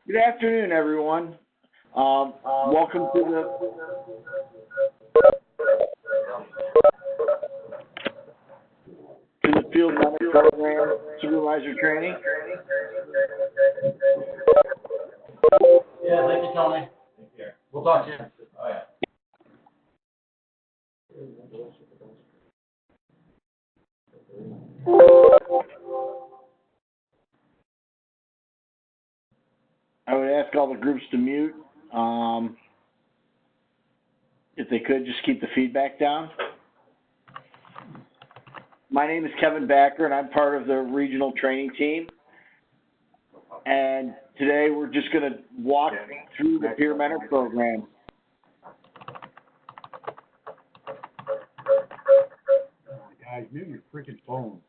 Good afternoon, everyone. Welcome to the Field Learning Program Supervisor Training. Yeah, thank you, Tony. Take care. We'll talk to you. Oh, yeah. I would ask all the groups to mute. If they could, just keep the feedback down. My name is Kevin Backer, and I'm part of the regional training team. And today we're just going to walk through the Peer Mentor program. Guys, mute your freaking phone.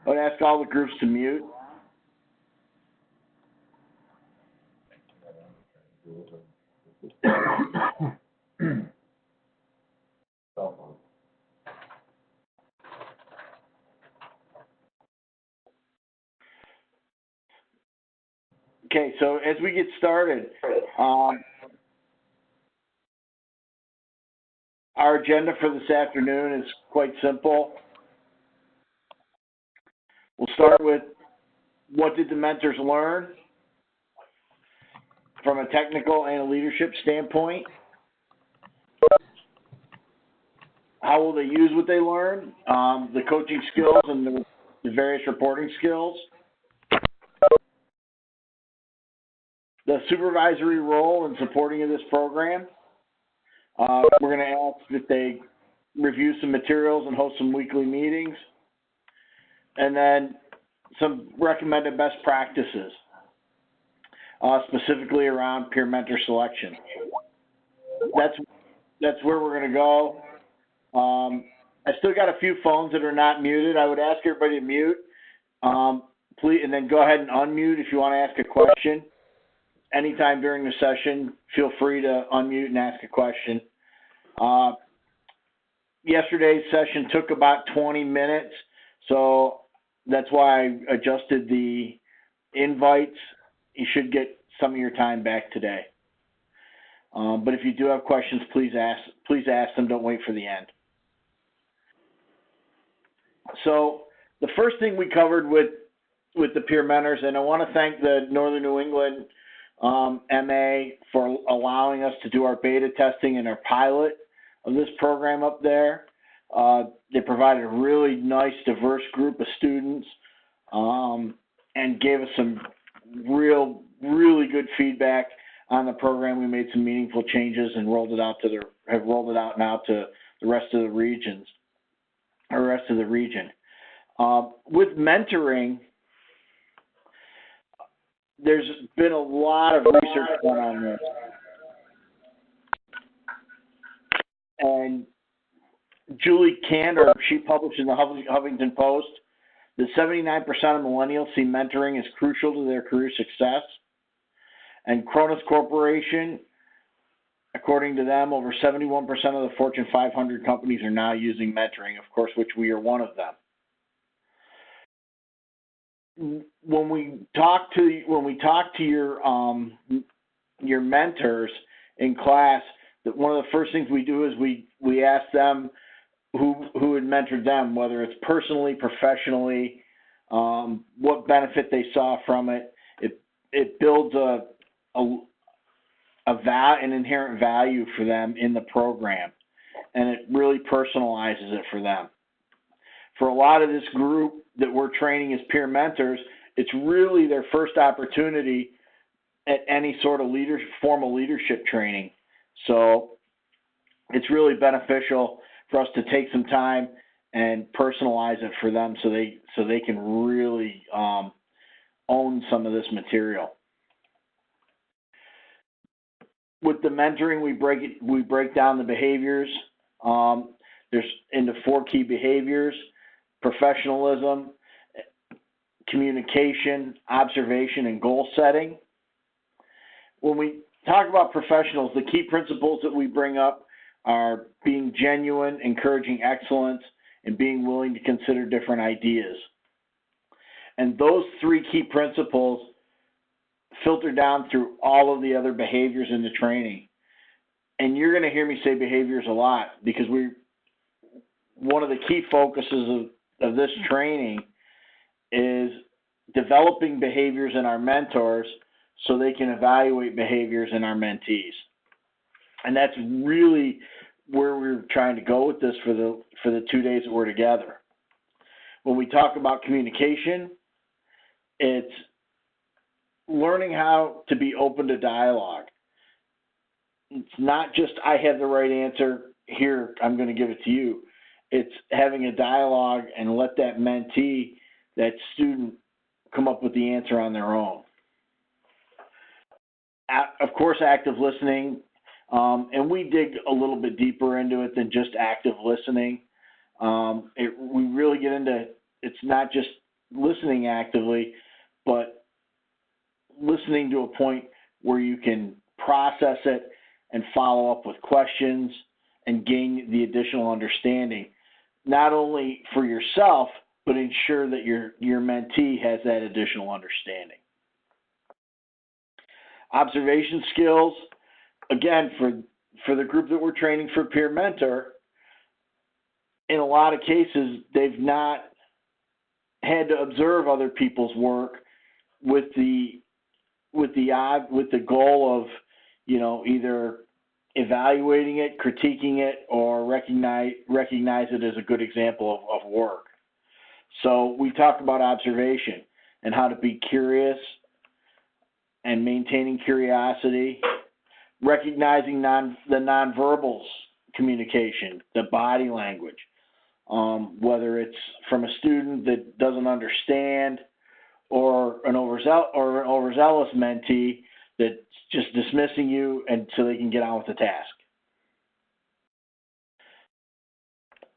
I would ask all the groups to mute. Okay, so as we get started, our agenda for this afternoon is quite simple. We'll start with what did the mentors learn from a technical and a leadership standpoint? How will they use what they learned? The coaching skills and the various reporting skills. The supervisory role in supporting of this program. We're going to ask if they review some materials and host some weekly meetings. And then some recommended best practices, specifically around peer mentor selection. That's where we're going to go. I still got a few phones that are not muted. I would ask everybody to mute, please, and then go ahead and unmute if you want to ask a question. Anytime during the session, feel free to unmute and ask a question. Yesterday's session took about 20 minutes, so that's why I adjusted the invites. You should get some of your time back today. But if you do have questions, please ask them. Don't wait for the end. So the first thing we covered with the peer mentors, and I want to thank the Northern New England MA for allowing us to do our beta testing and our pilot of this program up there. They provided a really nice, diverse group of students and gave us some really good feedback on the program. We made some meaningful changes and have rolled it out now to the rest of the region. With mentoring, there's been a lot of research done on this. And Julie Kander, she published in the Huffington Post that 79% of millennials see mentoring as crucial to their career success. And Kronos Corporation, according to them, over 71% of the Fortune 500 companies are now using mentoring, of course, which we are one of them. When we talk to your mentors in class, that one of the first things we do is we ask them who had mentored them, whether it's personally, professionally, what benefit they saw from it. It builds an inherent value for them in the program, and it really personalizes it for them. For a lot of this group that we're training as peer mentors, it's really their first opportunity at any sort of formal leadership training. So it's really beneficial for us to take some time and personalize it for them so they can really own some of this material. With the mentoring, we break down the behaviors. There's into 4 key behaviors: professionalism, communication, observation, and goal setting. When we talk about professionals, the key principles that we bring up are being genuine, encouraging excellence, and being willing to consider different ideas. And those three key principles filter down through all of the other behaviors in the training. And you're going to hear me say behaviors a lot because one of the key focuses of this training is developing behaviors in our mentors so they can evaluate behaviors in our mentees. And that's really where we're trying to go with this for the 2 days that we're together. When we talk about communication, it's learning how to be open to dialogue. It's not just I have the right answer, here, I'm going to give it to you. It's having a dialogue and let that mentee, that student, come up with the answer on their own. Of course, active listening, and we dig a little bit deeper into it than just active listening. We really get into, it's not just listening actively, but listening to a point where you can process it and follow up with questions and gain the additional understanding, not only for yourself, but ensure that your mentee has that additional understanding. Observation skills, again, for the group that we're training for peer mentor, in a lot of cases, they've not had to observe other people's work with the goal of, either evaluating it, critiquing it, or recognize it as a good example of work. So we talk about observation and how to be curious and maintaining curiosity, recognizing the nonverbals communication, the body language, whether it's from a student that doesn't understand or an overzealous mentee that's just dismissing you and so they can get on with the task.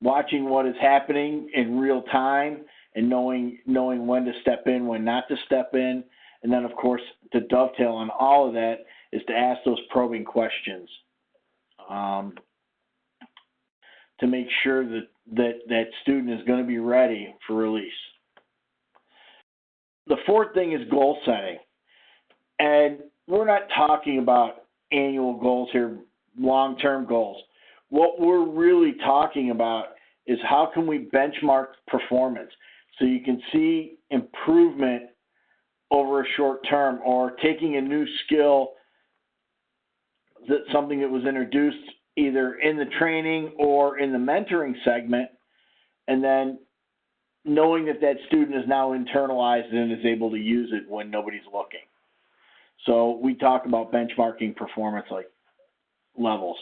Watching what is happening in real time and knowing when to step in, when not to step in. And then, of course, to dovetail on all of that is to ask those probing questions to make sure that student is going to be ready for release. The fourth thing is goal setting. And we're not talking about annual goals here, long-term goals. What we're really talking about is how can we benchmark performance so you can see improvement over a short term, or taking a new skill, something that was introduced either in the training or in the mentoring segment, and then knowing that student is now internalized and is able to use it when nobody's looking. So we talk about benchmarking performance like levels.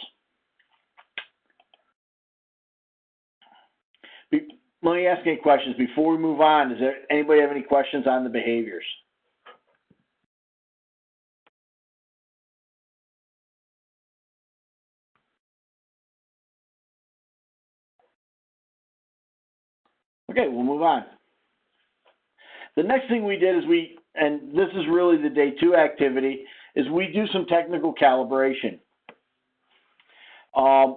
Let me ask any questions before we move on. Does anybody have any questions on the behaviors? Okay, we'll move on. The next thing we did is and this is really the day 2 activity, is we do some technical calibration. Why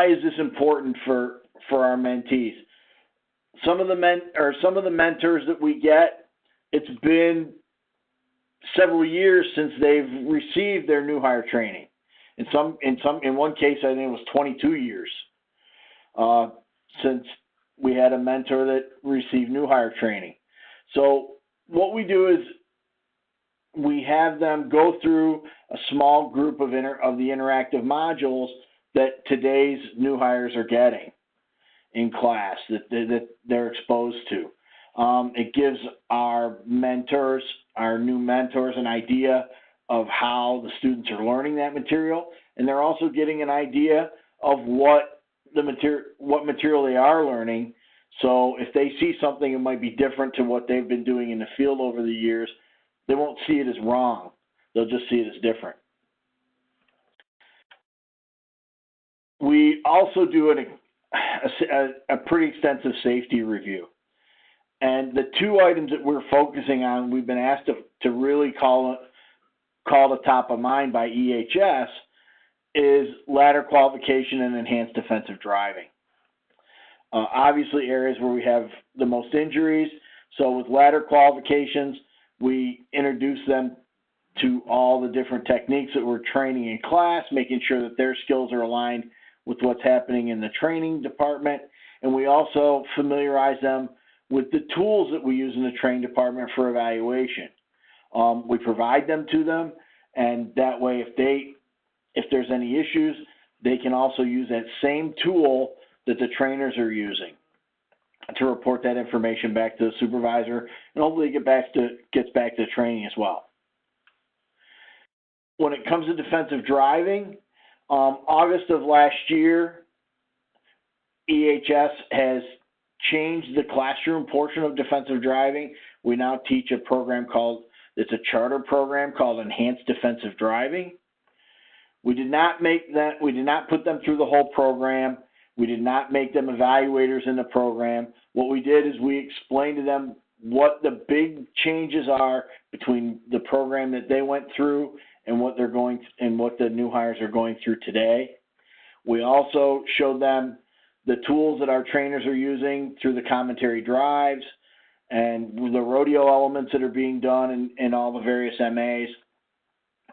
is this important for our mentees? Some of the mentors that we get, it's been several years since they've received their new hire training. In one case, I think it was 22 years since we had a mentor that received new hire training. So what we do is we have them go through a small group of the interactive modules that today's new hires are getting in class, that they're exposed to. It gives our new mentors, an idea of how the students are learning that material, and they're also getting an idea of what material they are learning. So if they see something that might be different to what they've been doing in the field over the years, they won't see it as wrong. They'll just see it as different. We also do a pretty extensive safety review. And the two items that we're focusing on, we've been asked to really call to top of mind by EHS, is ladder qualification and enhanced defensive driving. Obviously, areas where we have the most injuries. So with ladder qualifications, we introduce them to all the different techniques that we're training in class, making sure that their skills are aligned with what's happening in the training department. And we also familiarize them with the tools that we use in the training department for evaluation. We provide them to them, and that way if there's any issues, they can also use that same tool that the trainers are using to report that information back to the supervisor, and hopefully gets back to training as well. When it comes to defensive driving, August of last year, EHS has changed the classroom portion of defensive driving. We now teach a program it's a charter program called Enhanced Defensive Driving. We did not put them through the whole program. We did not make them evaluators in the program. What we did is we explained to them what the big changes are between the program that they went through and what the new hires are going through today. We also showed them the tools that our trainers are using through the commentary drives and the rodeo elements that are being done in all the various MAs,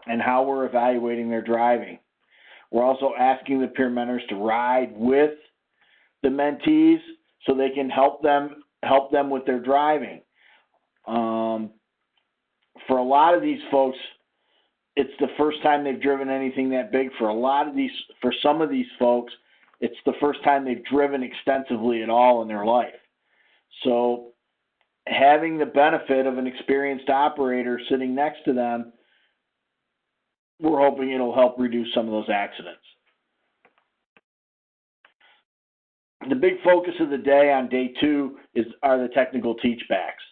and how we're evaluating their driving. We're also asking the peer mentors to ride with the mentees so they can help them with their driving. For a lot of these folks, it's the first time they've driven anything that big. For some of these folks, it's the first time they've driven extensively at all in their life. So having the benefit of an experienced operator sitting next to them, we're hoping it'll help reduce some of those accidents. The big focus of the day on day 2 are the technical teachbacks.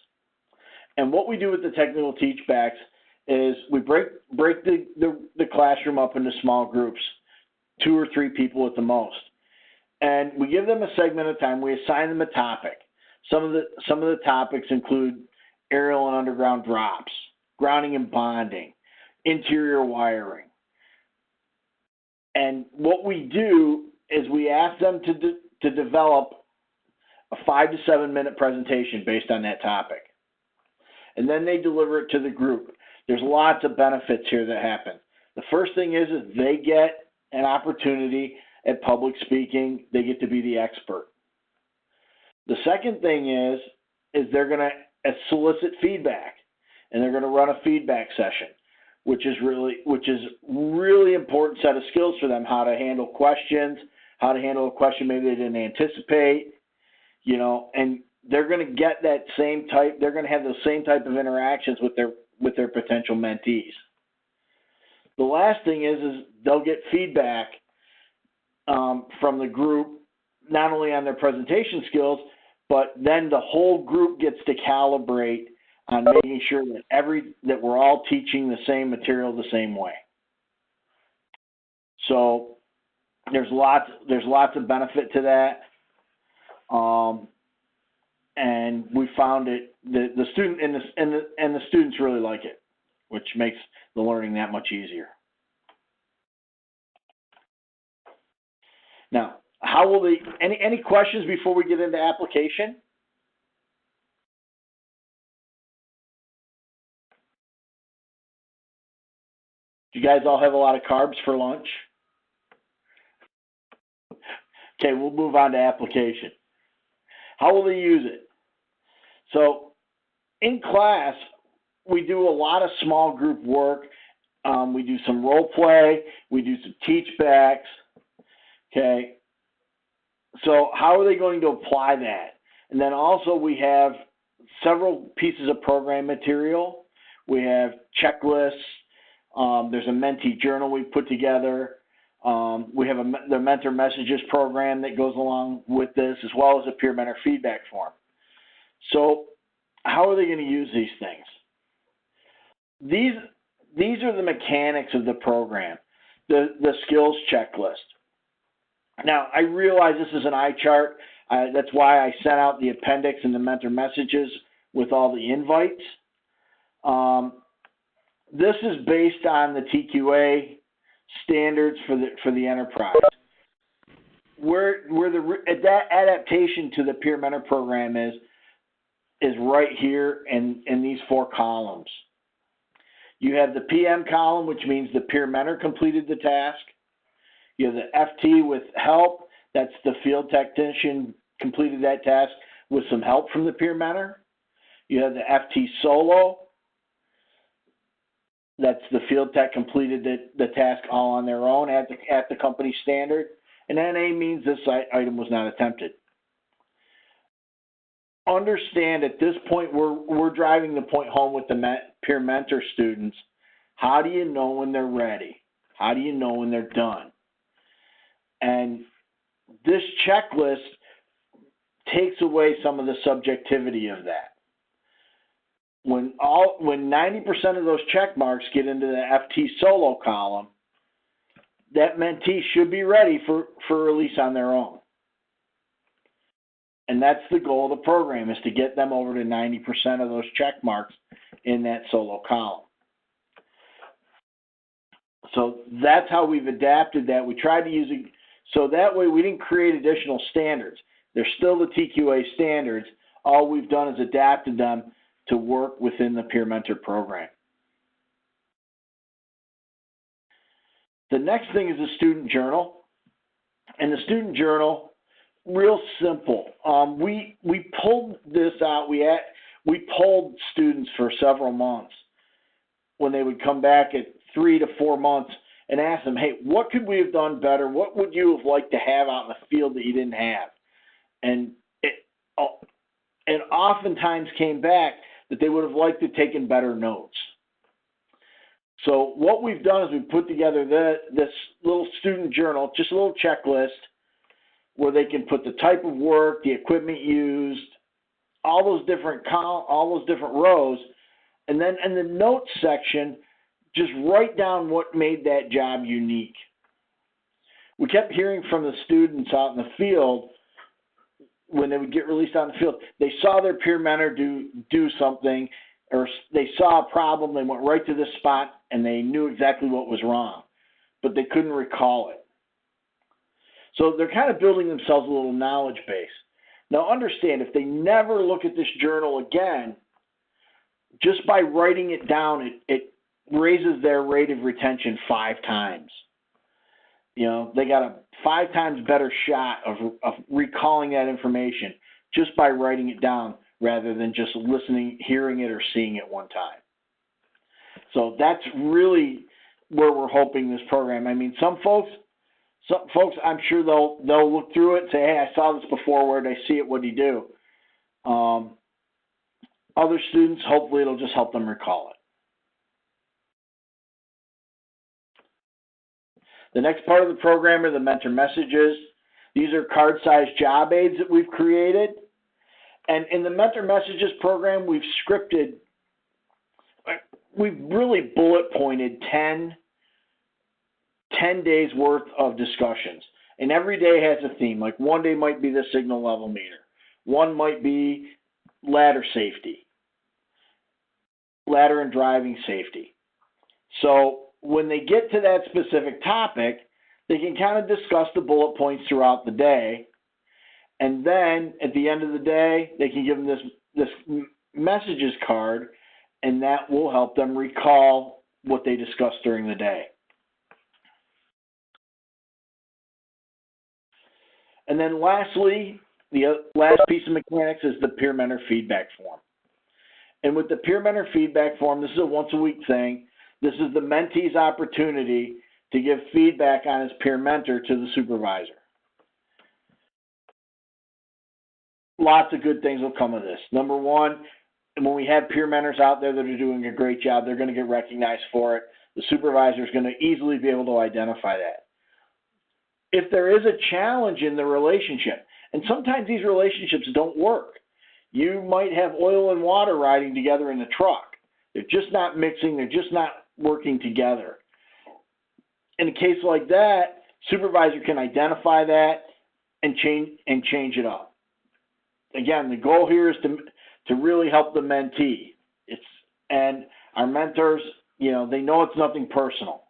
And what we do with the technical teachbacks is we break the classroom up into small groups, 2 or 3 people at the most. And we give them a segment of time. We assign them a topic. Some of the topics include aerial and underground drops, grounding and bonding, interior wiring. And what we do is we ask them to develop a 5 to 7 minute presentation based on that topic. And then they deliver it to the group. There's lots of benefits here that happen. The first thing is they get an opportunity at public speaking. They get to be the expert. The second thing is they're going to solicit feedback, and they're going to run a feedback session, which is really important set of skills for them, how to handle questions, how to handle a question maybe they didn't anticipate, and they're going to get that same type, they're going to have those same type of interactions with their potential mentees. The last thing is they'll get feedback from the group, not only on their presentation skills, but then the whole group gets to calibrate on making sure that we're all teaching the same material the same way. So there's lots of benefit to that, and we found the student and the students really like it, which makes the learning that much easier. Now, how will any questions before we get into application? Do you guys all have a lot of carbs for lunch? Okay, we'll move on to application. How will they use it? So in class, we do a lot of small group work. We do some role play. We do some teach backs. Okay. So how are they going to apply that? And then also we have several pieces of program material. We have checklists. There's a mentee journal we put together. We have the mentor messages program that goes along with this, as well as a peer mentor feedback form. So how are they going to use these things? These are the mechanics of the program, the skills checklist. Now, I realize this is an eye chart. That's why I sent out the appendix and the mentor messages with all the invites. This is based on the TQA standards for the enterprise. Where that adaptation to the peer mentor program is right here in these 4 columns. You have the PM column, which means the peer mentor completed the task. You have the FT with help. That's the field technician completed that task with some help from the peer mentor. You have the FT solo. That's the field tech completed the task all on their own at the company standard. And NA means this item was not attempted. Understand at this point, we're driving the point home with the peer mentor students. How do you know when they're ready? How do you know when they're done? And this checklist takes away some of the subjectivity of that. When 90% of those check marks get into the FT solo column, that mentee should be ready for release on their own. And that's the goal of the program, is to get them over to 90% of those check marks in that solo column. So that's how we've adapted that. We tried to use it, so that way we didn't create additional standards. They're still the TQA standards. All we've done is adapted them to work within the peer mentor program. The next thing is the student journal. And the student journal, real simple. We pulled this out. We polled students for several months when they would come back at 3 to 4 months and ask them, hey, what could we have done better? What would you have liked to have out in the field that you didn't have? And it oftentimes came back that they would have liked to have taken better notes. So what we've done is we've put together this little student journal, just a little checklist where they can put the type of work, the equipment used, all those different rows, and then in the notes section, just write down what made that job unique. We kept hearing from the students out in the field when they would get released out in the field, they saw their peer mentor do something, or they saw a problem, they went right to this spot, and they knew exactly what was wrong, but they couldn't recall it. So they're kind of building themselves a little knowledge base. Now understand, if they never look at this journal again, just by writing it down, it raises their rate of retention 5 times. You know, they got a 5 times better shot of recalling that information just by writing it down rather than just listening, hearing it, or seeing it one time. So that's really where we're hoping this program. I mean, some folks, I'm sure they'll look through it and say, hey, I saw this before. Where did I see it? What did he do? Other students, hopefully it'll just help them recall it. The next part of the program are the mentor messages. These are card-sized job aids that we've created. And in the mentor messages program, we've really bullet pointed 10 days worth of discussions. And every day has a theme. Like one day might be the signal level meter. One might be ladder safety, ladder and driving safety. So when they get to that specific topic, they can kind of discuss the bullet points throughout the day. And then at the end of the day, they can give them this messages card, and that will help them recall what they discussed during the day. And then lastly, the last piece of mechanics is the peer mentor feedback form. And with the peer mentor feedback form, this is a once-a-week thing. This is the mentee's opportunity to give feedback on his peer mentor to the supervisor. Lots of good things will come of this. Number one, when we have peer mentors out there that are doing a great job, they're going to get recognized for it. The supervisor is going to easily be able to identify that. If there is a challenge in the relationship, and sometimes these relationships don't work. You might have oil and water riding together in the truck. They're just not mixing. They're just not working together. In a case like that, supervisor can identify that and change it up. again, the goal here is to really help the mentee. And our mentors, they know it's nothing personal.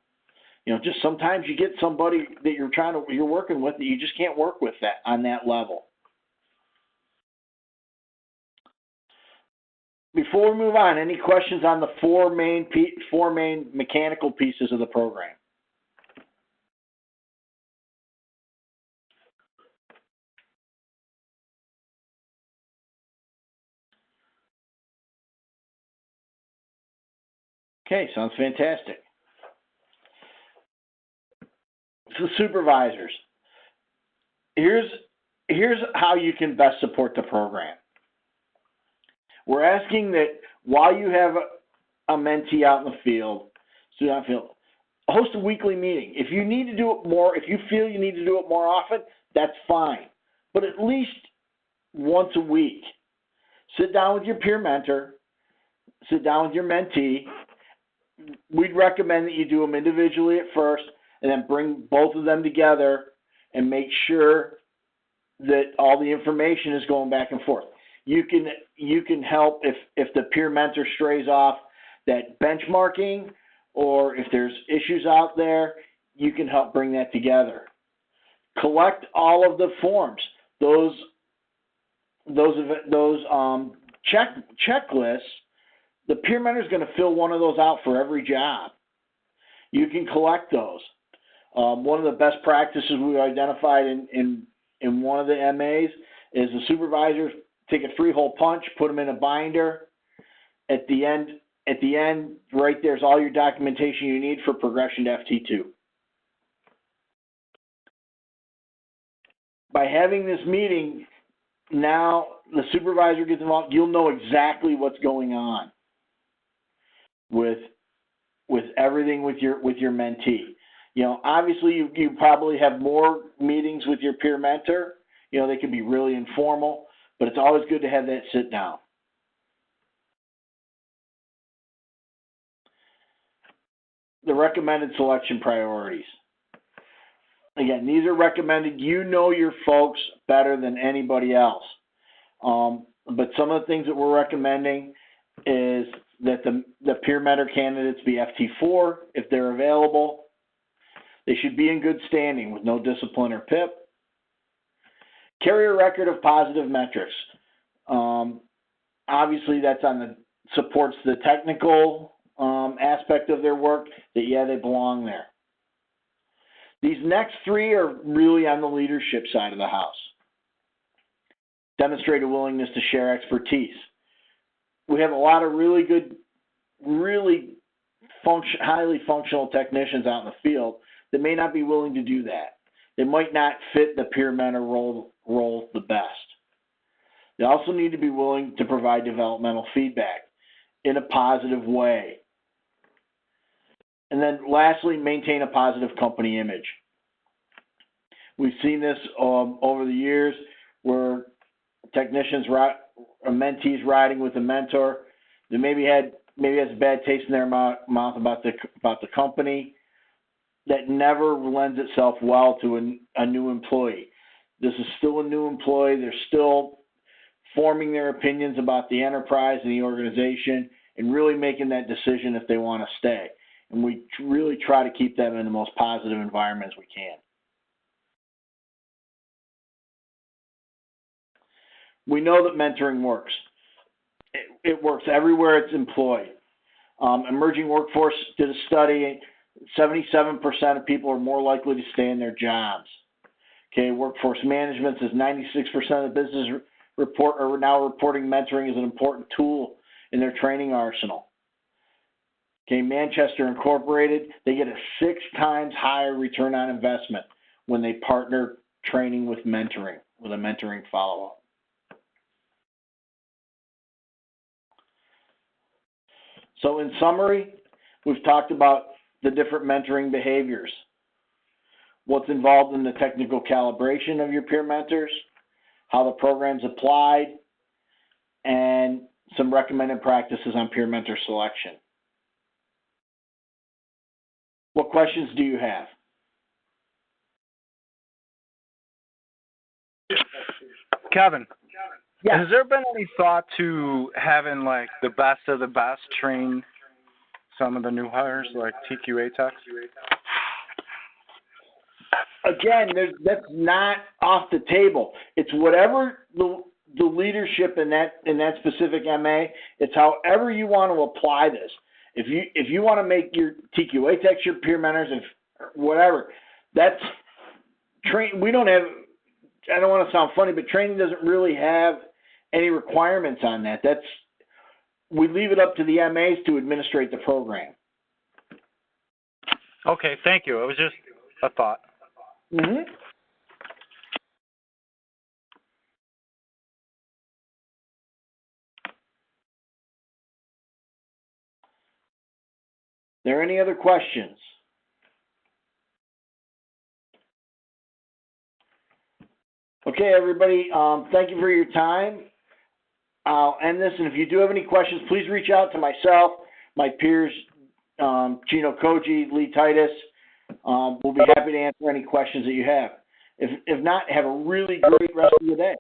Just sometimes you get somebody that you're working with that you just can't work with that on that level. Before we move on, any questions on the four main mechanical pieces of the program? Okay, sounds fantastic. So supervisors, here's how you can best support the program. We're asking that while you have a mentee out in the field, host a weekly meeting. If you need to do it more, if you feel you need to do it more often, that's fine. But at least once a week, sit down with your peer mentor, sit down with your mentee. We'd recommend that you do them individually at first and then bring both of them together and make sure that all the information is going back and forth. You can help if the peer mentor strays off that benchmarking, or if there's issues out there, you can help bring that together. Collect all of the forms. Those checklists. The peer mentor is going to fill one of those out for every job. You can collect those. One of the best practices we've identified in one of the MAs is the supervisors take a 3-hole punch, put them in a binder. At the end, right there's all your documentation you need for progression to FT2. By having this meeting, now the supervisor gets involved. You'll know exactly what's going on with everything with your mentee. Obviously you probably have more meetings with your peer mentor. They can be really informal, but it's always good to have that sit down. The recommended selection priorities. Again, these are recommended. You know your folks better than anybody else. But some of the things that we're recommending is that the peer mentor candidates be FT4 if they're available. They should be in good standing with no discipline or PIP. Carry a record of positive metrics. Obviously, that's supports the technical aspect of their work, that, they belong there. These next three are really on the leadership side of the house. Demonstrate a willingness to share expertise. We have a lot of really good, highly functional technicians out in the field that may not be willing to do that. They might not fit the peer mentor role the best. They also need to be willing to provide developmental feedback in a positive way. And then lastly, maintain a positive company image. We've seen this over the years where technicians, mentees riding with a mentor, they maybe has a bad taste in their mouth about the company. That never lends itself well to a new employee. This is still a new employee. They're still forming their opinions about the enterprise and the organization and really making that decision if they want to stay. And we really try to keep them in the most positive environment as we can. We know that mentoring works. It works everywhere it's employed. Emerging Workforce did a study. 77% of people are more likely to stay in their jobs. Okay, Workforce Management says 96% of business are now reporting mentoring as an important tool in their training arsenal. Okay, Manchester Incorporated, they get a 6 times higher return on investment when they partner training with mentoring, with a mentoring follow-up. So in summary, we've talked about the different mentoring behaviors, what's involved in the technical calibration of your peer mentors, how the program's applied, and some recommended practices on peer mentor selection. What questions do you have? Kevin, Yeah. Has there been any thought to having, like, the best of the best train some of the new hires, like TQA techs? Again, that's not off the table. It's whatever the leadership in that specific MA. It's however you want to apply this. If you want to make your TQA techs your peer mentors and whatever, that's train. We don't have. I don't want to sound funny, but training doesn't really have any requirements on that. We leave it up to the MAs to administrate the program. Okay, thank you. It was just a thought. Mm-hmm. There any other questions? Okay, everybody, thank you for your time. I'll end this, and if you do have any questions, please reach out to myself, my peers, Gino Koji, Lee Titus. We'll be happy to answer any questions that you have. If not, have a really great rest of your day.